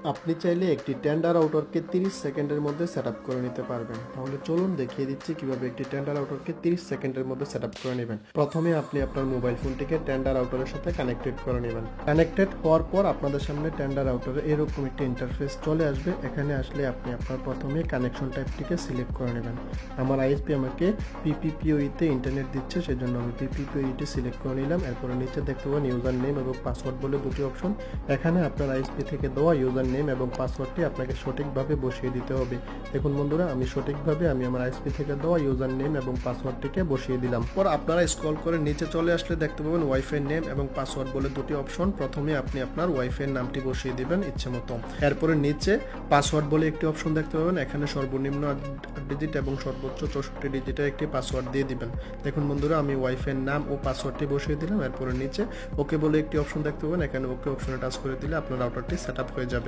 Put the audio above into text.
আপনি চাইলে একটি টেন্ডার আউটারকে 30 সেকেন্ডের মধ্যে সেটআপ করে নিতে পারবেন। তাহলে চলুন দেখিয়ে দিচ্ছি কিভাবে একটি টেন্ডার আউটারকে 30 সেকেন্ডের মধ্যে সেটআপ করে নেবেন। প্রথমে আপনি আপনার মোবাইল ফোনটিকে টেন্ডার আউটারের সাথে কানেক্টেড করে নেবেন। কানেক্টেড হওয়ার পর আপনাদের সামনে টেন্ডার আউটারে এরকম একটি ইন্টারফেস চলে আসবে। এখানে আসলে আপনি আপনার প্রথমে কানেকশন টাইপটিকে সিলেক্ট করে নেবেন। আমার আইএসপি আমাকে পিপিপিওই তে ইন্টারনেট দিচ্ছে, সেজন্য আমি পিপিপিওই টি সিলেক্ট করে নিলাম। এরপরে নিচে দেখতে পাবেন ইউজার নেম এবং পাসওয়ার্ড বলে দুটি অপশন। এখানে আপনার আইএসপি থেকে দেওয়া ইউজার নেম এবং পাসওয়ার্ডটি আপনাকে সঠিকভাবে বসিয়ে দিতে হবে। দেখুন বন্ধুরা, আমি সঠিকভাবে আমার আইএসপি থেকে দেওয়া ইউজার নেম এবং পাসওয়ার্ডটিকে বসিয়ে দিলাম। পর আপনারা স্ক্রল করে নিচে চলে আসলে দেখতে পাবেন ওয়াইফাই নেম এবং পাসওয়ার্ড বলে দুটি অপশন। প্রথমে আপনি আপনার ওয়াইফাই নামটি বসিয়ে দিবেন ইচ্ছে মতো। এরপরে নিচে পাসওয়ার্ড বলে একটি অপশন দেখতে পাবেন। এখানে সর্বনিম্ন 8 ডিজিট এবং সর্বোচ্চ 64 ডিজিটের একটি পাসওয়ার্ড দিয়ে দিবেন। দেখুন বন্ধুরা, আমি ওয়াইফাই নাম ও পাসওয়ার্ডটি বসিয়ে দিলাম। এরপরে নিচে ওকে বলে একটি অপশন দেখতে পাবেন। এখানে ওকে অপশনে টাচ করে দিলে আপনার রাউটারটি সেটআপ হয়ে যাবে।